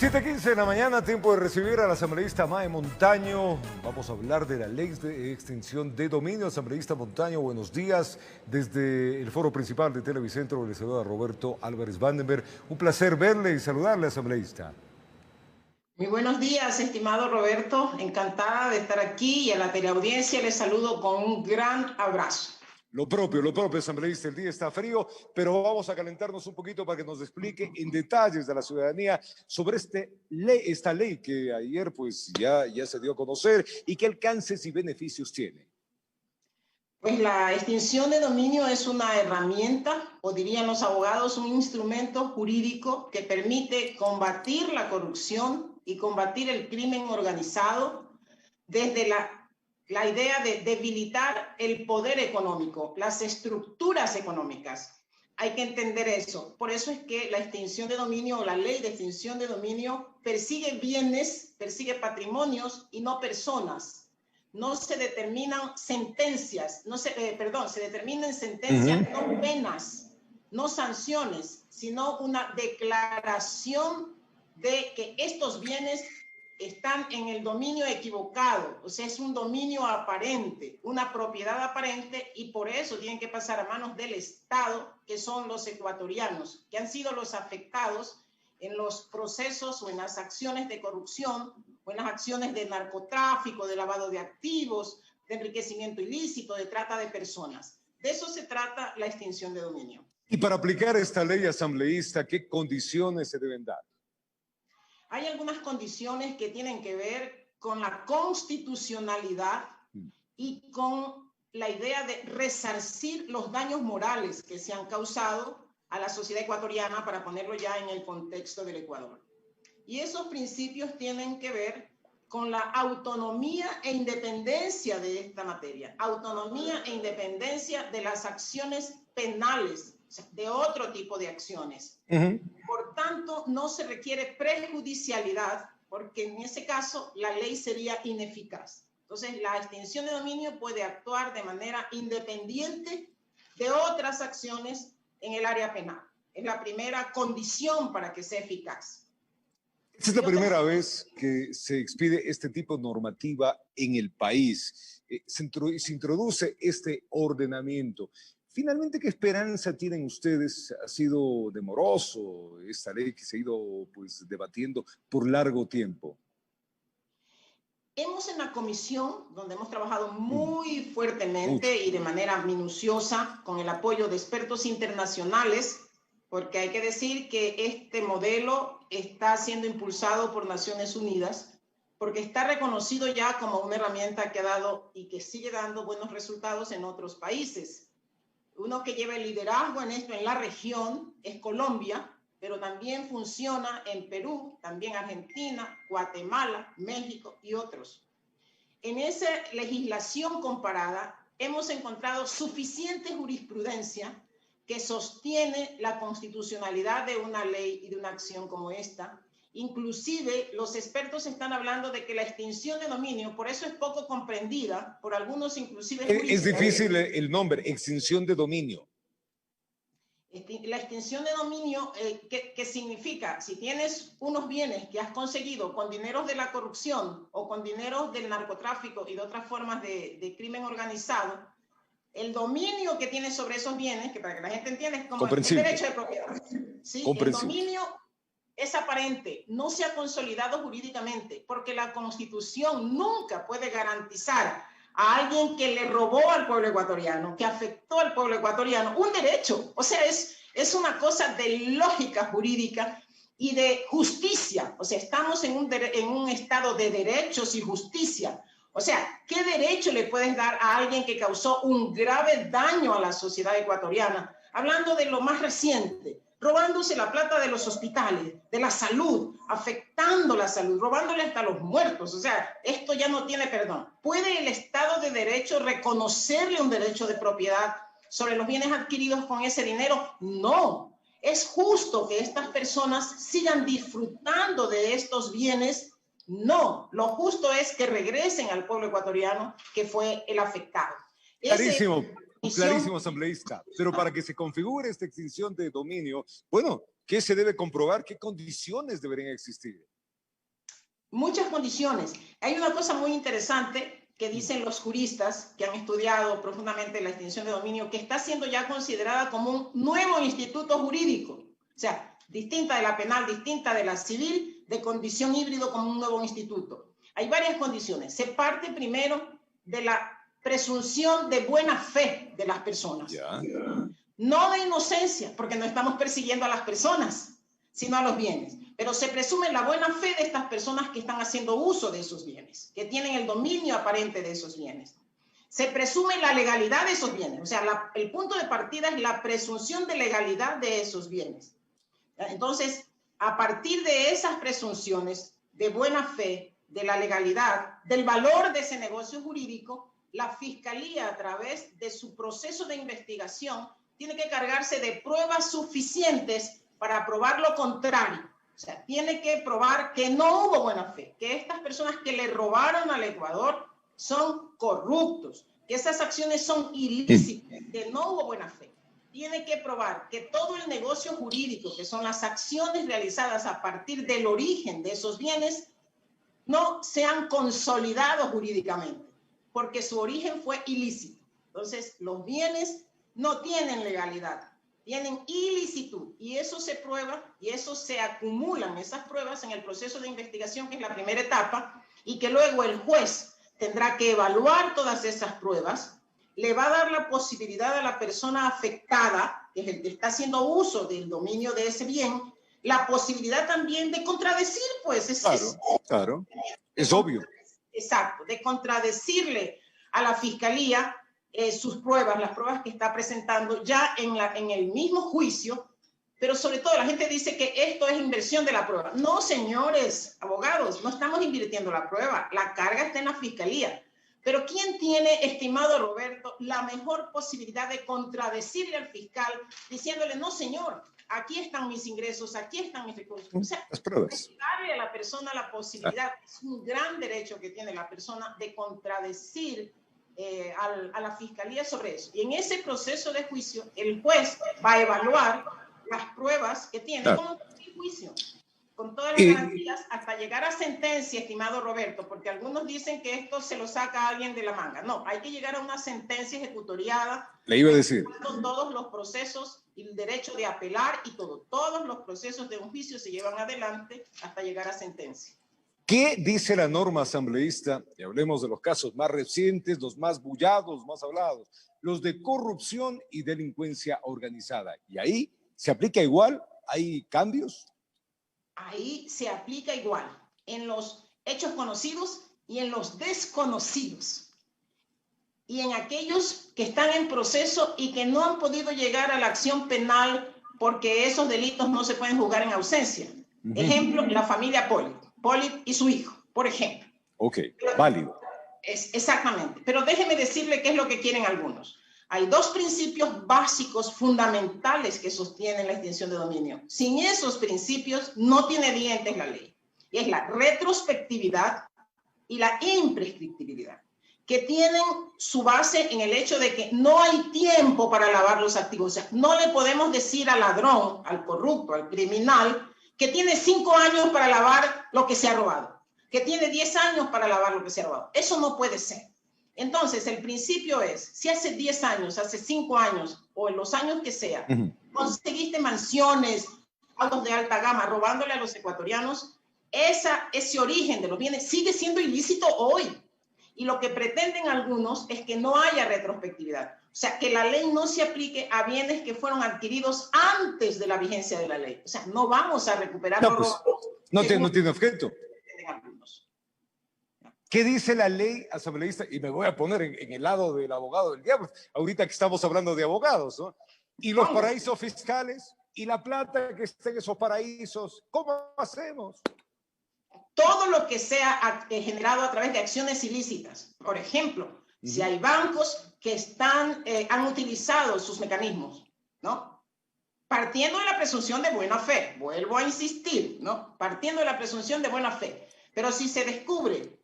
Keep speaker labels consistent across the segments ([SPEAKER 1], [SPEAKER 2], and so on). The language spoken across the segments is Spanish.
[SPEAKER 1] 7:15 de la mañana, tiempo de recibir al asambleísta Mae Montaño. Vamos a hablar de la ley de extinción de dominio. Asambleísta Montaño, buenos días. Desde el foro principal de Televicentro, le saluda Roberto Álvarez Vandenberg. Un placer verle y saludarle, asambleísta.
[SPEAKER 2] Muy buenos días, estimado Roberto. Encantada de estar aquí y a la teleaudiencia les saludo con un gran abrazo.
[SPEAKER 1] Lo propio, asambleísta. El día está frío, pero vamos a calentarnos un poquito para que nos explique en detalles de la ciudadanía sobre esta ley que ayer pues ya se dio a conocer y qué alcances y beneficios tiene.
[SPEAKER 2] Pues la extinción de dominio es una herramienta, o dirían los abogados, un instrumento jurídico que permite combatir la corrupción y combatir el crimen organizado desde la idea de debilitar el poder económico, las estructuras económicas. Hay que entender eso. Por eso es que la extinción de dominio o la ley de extinción de dominio persigue bienes, persigue patrimonios y no personas. No se determinan sentencias, se determinan sentencias, no penas, no sanciones, sino una declaración de que estos bienes están en el dominio equivocado, o sea, es un dominio aparente, una propiedad aparente, y por eso tienen que pasar a manos del Estado, que son los ecuatorianos, que han sido los afectados en los procesos o en las acciones de corrupción o en las acciones de narcotráfico, de lavado de activos, de enriquecimiento ilícito, de trata de personas. De eso se trata la extinción de dominio.
[SPEAKER 1] Y para aplicar esta ley, asambleísta, ¿qué condiciones se deben dar?
[SPEAKER 2] Hay algunas condiciones que tienen que ver con la constitucionalidad y con la idea de resarcir los daños morales que se han causado a la sociedad ecuatoriana, para ponerlo ya en el contexto del Ecuador. Y esos principios tienen que ver con la autonomía e independencia de esta materia, autonomía e independencia de las acciones penales, o sea, de otro tipo de acciones. Por tanto, no se requiere prejudicialidad, porque en ese caso la ley sería ineficaz. Entonces, la extinción de dominio puede actuar de manera independiente de otras acciones en el área penal. Es la primera condición para que sea eficaz.
[SPEAKER 1] Esta es la primera vez que se expide este tipo de normativa en el país. Se introduce este ordenamiento. Finalmente, ¿qué esperanza tienen ustedes? Ha sido demoroso esta ley que se ha ido pues, debatiendo por largo tiempo.
[SPEAKER 2] Hemos en la comisión, donde hemos trabajado muy fuertemente y de manera minuciosa, con el apoyo de expertos internacionales, porque hay que decir que este modelo está siendo impulsado por Naciones Unidas, porque está reconocido ya como una herramienta que ha dado y que sigue dando buenos resultados en otros países. Uno que lleva el liderazgo en esto en la región es Colombia, pero también funciona en Perú, también Argentina, Guatemala, México y otros. En esa legislación comparada hemos encontrado suficiente jurisprudencia que sostiene la constitucionalidad de una ley y de una acción como esta. Inclusive los expertos están hablando de que la extinción de dominio, por eso es poco comprendida por algunos, inclusive juristas.
[SPEAKER 1] Es difícil el nombre, extinción de dominio.
[SPEAKER 2] La extinción de dominio, ¿qué significa? Si tienes unos bienes que has conseguido con dineros de la corrupción o con dineros del narcotráfico y de otras formas de crimen organizado, el dominio que tienes sobre esos bienes, que para que la gente entienda, es como el derecho de propiedad. ¿Sí? El dominio es aparente, no se ha consolidado jurídicamente, porque la Constitución nunca puede garantizar a alguien que le robó al pueblo ecuatoriano, que afectó al pueblo ecuatoriano, un derecho. O sea, es una cosa de lógica jurídica y de justicia. O sea, estamos en un estado de derechos y justicia. O sea, ¿qué derecho le puedes dar a alguien que causó un grave daño a la sociedad ecuatoriana? Hablando de lo más reciente, robándose la plata de los hospitales, de la salud, afectando la salud, robándole hasta los muertos. O sea, esto ya no tiene perdón. ¿Puede el Estado de Derecho reconocerle un derecho de propiedad sobre los bienes adquiridos con ese dinero? No. ¿Es justo que estas personas sigan disfrutando de estos bienes? No. Lo justo es que regresen al pueblo ecuatoriano que fue el afectado.
[SPEAKER 1] Clarísimo. Clarísimo, asambleísta. Pero para que se configure esta extinción de dominio, bueno, ¿qué se debe comprobar? ¿Qué condiciones deberían existir?
[SPEAKER 2] Muchas condiciones. Hay una cosa muy interesante que dicen los juristas que han estudiado profundamente la extinción de dominio, que está siendo ya considerada como un nuevo instituto jurídico. O sea, distinta de la penal, distinta de la civil, de condición híbrido como un nuevo instituto. Hay varias condiciones. Se parte primero de la presunción de buena fe de las personas.
[SPEAKER 1] Ya.
[SPEAKER 2] No de inocencia, porque no estamos persiguiendo a las personas, sino a los bienes. Pero se presume la buena fe de estas personas que están haciendo uso de esos bienes, que tienen el dominio aparente de esos bienes. Se presume la legalidad de esos bienes. O sea, el punto de partida es la presunción de legalidad de esos bienes. Entonces, a partir de esas presunciones de buena fe, de la legalidad, del valor de ese negocio jurídico, la Fiscalía, a través de su proceso de investigación, tiene que cargarse de pruebas suficientes para probar lo contrario. O sea, tiene que probar que no hubo buena fe, que estas personas que le robaron al Ecuador son corruptos, que esas acciones son ilícitas, que no hubo buena fe. Tiene que probar que todo el negocio jurídico, que son las acciones realizadas a partir del origen de esos bienes, no se han consolidado jurídicamente, porque su origen fue ilícito. Entonces, los bienes no tienen legalidad, tienen ilicitud, y eso se prueba y eso se acumulan, esas pruebas, en el proceso de investigación, que es la primera etapa, y que luego el juez tendrá que evaluar todas esas pruebas, le va a dar la posibilidad a la persona afectada, que es el que está haciendo uso del dominio de ese bien, la posibilidad también de contradecir, pues.
[SPEAKER 1] Claro, es obvio.
[SPEAKER 2] Exacto, de contradecirle a la Fiscalía sus pruebas, las pruebas que está presentando ya en el mismo juicio, pero sobre todo la gente dice que esto es inversión de la prueba. No, señores abogados, no estamos invirtiendo la prueba, la carga está en la Fiscalía. Pero ¿quién tiene, estimado Roberto, la mejor posibilidad de contradecirle al fiscal diciéndole, no, señor, aquí están mis ingresos, aquí están mis recursos? O sea,
[SPEAKER 1] las pruebas.
[SPEAKER 2] darle a la persona la posibilidad, es un gran derecho que tiene la persona de contradecir a la Fiscalía sobre eso. Y en ese proceso de juicio, el juez va a evaluar las pruebas que tiene, como el juicio, con todas las garantías, hasta llegar a sentencia, estimado Roberto, porque algunos dicen que esto se lo saca a alguien de la manga. No, hay que llegar a una sentencia ejecutoriada.
[SPEAKER 1] Le iba a decir.
[SPEAKER 2] Todos los procesos y el derecho de apelar y todos los procesos de un juicio se llevan adelante hasta llegar a sentencia.
[SPEAKER 1] ¿Qué dice la norma asambleísta? Y hablemos de los casos más recientes, los más bullados, más hablados, los de corrupción y delincuencia organizada. ¿Y ahí se aplica igual? ¿Hay cambios?
[SPEAKER 2] Ahí se aplica igual, en los hechos conocidos y en los desconocidos. Y en aquellos que están en proceso y que no han podido llegar a la acción penal porque esos delitos no se pueden juzgar en ausencia. Ejemplo, la familia Pollitt y su hijo, por ejemplo.
[SPEAKER 1] Ok, válido.
[SPEAKER 2] Exactamente. Pero déjeme decirle qué es lo que quieren algunos. Hay dos principios básicos fundamentales que sostienen la extinción de dominio. Sin esos principios no tiene dientes la ley. Y es la retrospectividad y la imprescriptibilidad, que tienen su base en el hecho de que no hay tiempo para lavar los activos. O sea, no le podemos decir al ladrón, al corrupto, al criminal, que tiene 5 años para lavar lo que se ha robado, que tiene 10 años para lavar lo que se ha robado. Eso no puede ser. Entonces, el principio es, si hace 10 años, hace 5 años, o en los años que sea, conseguiste mansiones, autos de alta gama, robándole a los ecuatorianos, ese origen de los bienes sigue siendo ilícito hoy. Y lo que pretenden algunos es que no haya retrospectividad. O sea, que la ley no se aplique a bienes que fueron adquiridos antes de la vigencia de la ley. O sea, no vamos a recuperar
[SPEAKER 1] no, pues, no tiene objeto. ¿Qué dice la ley asambleísta? Y me voy a poner en el lado del abogado del diablo, ahorita que estamos hablando de abogados, ¿no? Y los paraísos fiscales, y la plata que está en esos paraísos, ¿cómo hacemos?
[SPEAKER 2] Todo lo que sea generado a través de acciones ilícitas. Por ejemplo, si hay bancos que han utilizado sus mecanismos, ¿no? Partiendo de la presunción de buena fe, vuelvo a insistir, ¿no? Partiendo de la presunción de buena fe. Pero si se descubre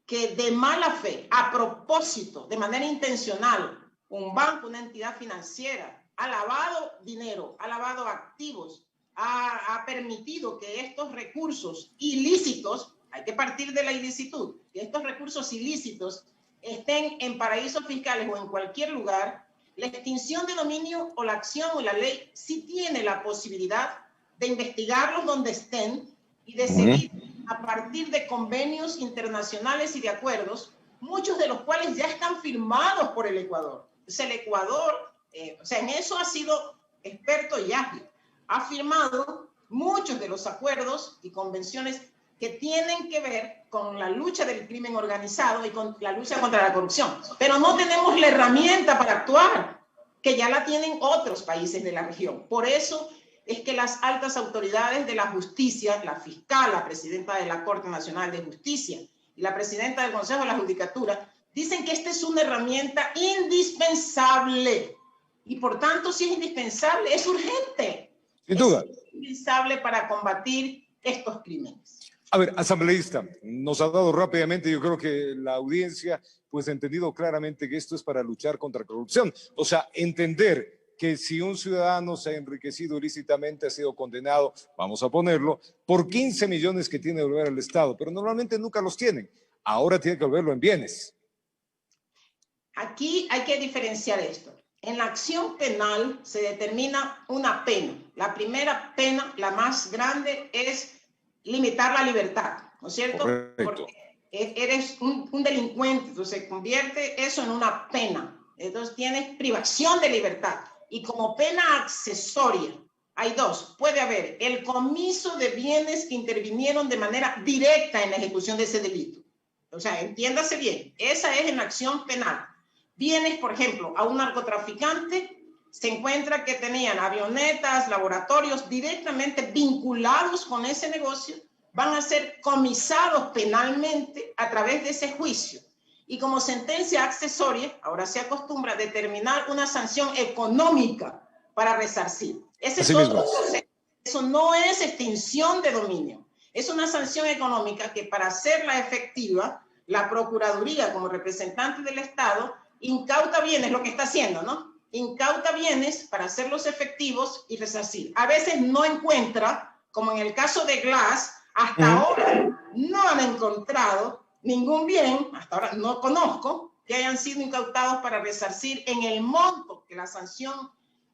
[SPEAKER 2] que de mala fe, a propósito, de manera intencional, un banco, una entidad financiera, ha lavado dinero, ha lavado activos, ha permitido que estos recursos ilícitos hay que partir de la ilicitud, que estos recursos ilícitos estén en paraísos fiscales o en cualquier lugar, la extinción de dominio o la acción o la ley sí tiene la posibilidad de investigarlos donde estén y de seguir a partir de convenios internacionales y de acuerdos, muchos de los cuales ya están firmados por el Ecuador. Entonces el Ecuador, en eso ha sido experto y ágil. Ha firmado muchos de los acuerdos y convenciones que tienen que ver con la lucha del crimen organizado y con la lucha contra la corrupción. Pero no tenemos la herramienta para actuar, que ya la tienen otros países de la región. Por eso es que las altas autoridades de la justicia, la fiscal, la presidenta de la Corte Nacional de Justicia y la presidenta del Consejo de la Judicatura, dicen que esta es una herramienta indispensable. Y por tanto, si es indispensable, es urgente.
[SPEAKER 1] Sin duda.
[SPEAKER 2] Es indispensable para combatir estos crímenes.
[SPEAKER 1] A ver, asambleísta, nos ha dado rápidamente, yo creo que la audiencia pues ha entendido claramente que esto es para luchar contra la corrupción. O sea, entender que si un ciudadano se ha enriquecido ilícitamente, ha sido condenado, vamos a ponerlo, por 15 millones que tiene que devolver al Estado, pero normalmente nunca los tienen. Ahora tiene que devolverlo en bienes.
[SPEAKER 2] Aquí hay que diferenciar esto. En la acción penal se determina una pena. La primera pena, la más grande, es limitar la libertad, ¿no es cierto?
[SPEAKER 1] Correcto.
[SPEAKER 2] Porque eres un delincuente, entonces se convierte eso en una pena. Entonces tienes privación de libertad. Y como pena accesoria, hay dos. Puede haber el comiso de bienes que intervinieron de manera directa en la ejecución de ese delito. O sea, entiéndase bien, esa es en la acción penal. Bienes, por ejemplo, a un narcotraficante se encuentra que tenían avionetas, laboratorios directamente vinculados con ese negocio, van a ser comisados penalmente a través de ese juicio. Y como sentencia accesoria, ahora se acostumbra a determinar una sanción económica para resarcir. Ese es otro proceso. Eso no es extinción de dominio. Es una sanción económica que para hacerla efectiva, la Procuraduría, como representante del Estado, incauta bienes, lo que está haciendo, ¿no? Incauta bienes para hacerlos efectivos y resarcir. A veces no encuentra, como en el caso de Glass, hasta ahora no han encontrado ningún bien, hasta ahora no conozco, que hayan sido incautados para resarcir en el monto que la sanción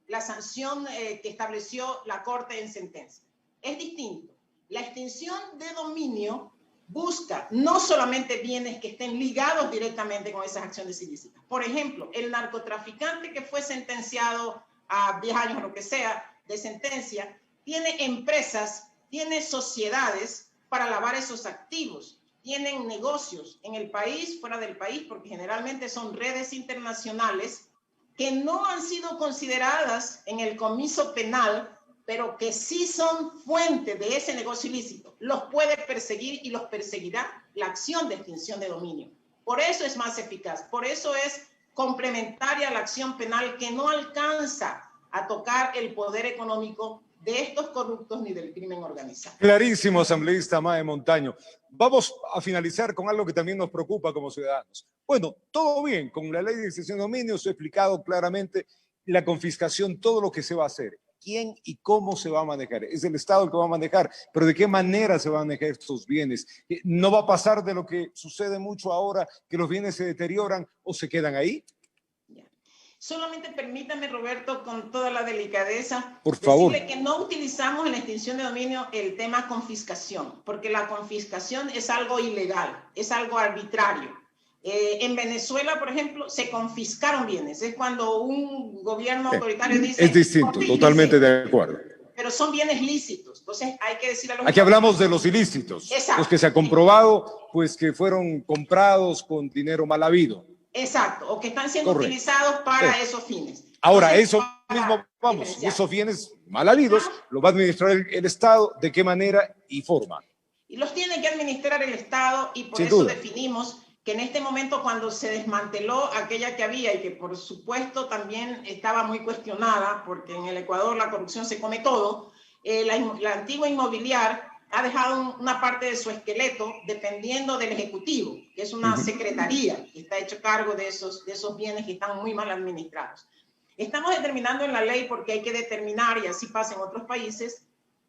[SPEAKER 2] que estableció la Corte en sentencia. Es distinto. La extinción de dominio busca no solamente bienes que estén ligados directamente con esas acciones ilícitas. Por ejemplo, el narcotraficante que fue sentenciado a 10 años o lo que sea de sentencia, tiene empresas, tiene sociedades para lavar esos activos, tienen negocios en el país, fuera del país, porque generalmente son redes internacionales que no han sido consideradas en el comiso penal, pero que sí son fuente de ese negocio ilícito. Los puede perseguir y los perseguirá la acción de extinción de dominio. Por eso es más eficaz, por eso es complementaria a la acción penal que no alcanza a tocar el poder económico de estos corruptos ni del crimen organizado.
[SPEAKER 1] Clarísimo, asambleísta Mae Montaño. Vamos a finalizar con algo que también nos preocupa como ciudadanos. Bueno, todo bien, con la ley de extinción de dominio se ha explicado claramente la confiscación, todo lo que se va a hacer. ¿Quién y cómo se va a manejar? Es el Estado el que va a manejar, pero ¿de qué manera se van a manejar estos bienes? ¿No va a pasar de lo que sucede mucho ahora, que los bienes se deterioran o se quedan ahí?
[SPEAKER 2] Solamente permítame, Roberto, con toda la delicadeza,
[SPEAKER 1] por favor,
[SPEAKER 2] decirle que no utilizamos en la extinción de dominio el tema confiscación, porque la confiscación es algo ilegal, es algo arbitrario. En Venezuela, por ejemplo, se confiscaron bienes. Es cuando un gobierno autoritario dice...
[SPEAKER 1] Es distinto, totalmente de acuerdo.
[SPEAKER 2] Pero son bienes lícitos. Entonces hay que decir a los...
[SPEAKER 1] Aquí hablamos de los ilícitos. Exacto. Los que se ha comprobado, pues que fueron comprados con dinero mal habido.
[SPEAKER 2] Exacto, o que están siendo utilizados para esos fines.
[SPEAKER 1] Ahora, eso mismo, vamos, esos bienes mal habidos los va a administrar el Estado, ¿de qué manera y forma?
[SPEAKER 2] Y los tiene que administrar el Estado y por eso definimos que en este momento cuando se desmanteló aquella que había y que por supuesto también estaba muy cuestionada, porque en el Ecuador la corrupción se come todo, la antigua inmobiliar ha dejado una parte de su esqueleto dependiendo del Ejecutivo, que es una secretaría que está hecho cargo de esos bienes que están muy mal administrados. Estamos determinando en la ley, porque hay que determinar, y así pasa en otros países,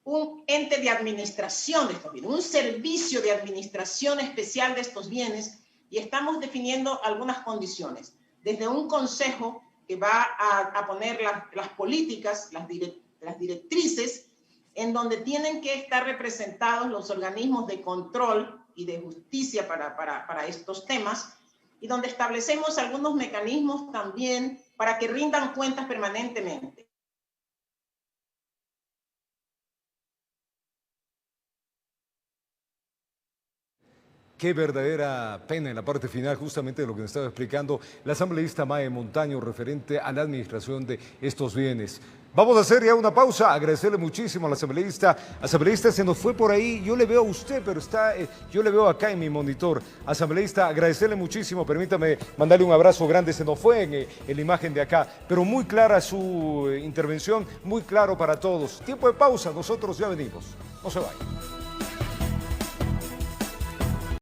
[SPEAKER 2] un ente de administración de estos bienes, un servicio de administración especial de estos bienes, y estamos definiendo algunas condiciones, desde un consejo que va a poner las políticas, las directrices, en donde tienen que estar representados los organismos de control y de justicia para estos temas, y donde establecemos algunos mecanismos también para que rindan cuentas permanentemente.
[SPEAKER 1] Qué verdadera pena en la parte final, justamente de lo que nos estaba explicando la asambleísta Mae Montaño, referente a la administración de estos bienes. Vamos a hacer ya una pausa, agradecerle muchísimo a la asambleísta. Asambleísta, se nos fue por ahí, yo le veo a usted, pero está, yo le veo acá en mi monitor. Asambleísta, agradecerle muchísimo, permítame mandarle un abrazo grande, se nos fue en la imagen de acá, pero muy clara su intervención, muy claro para todos. Tiempo de pausa, nosotros ya venimos, no se vayan.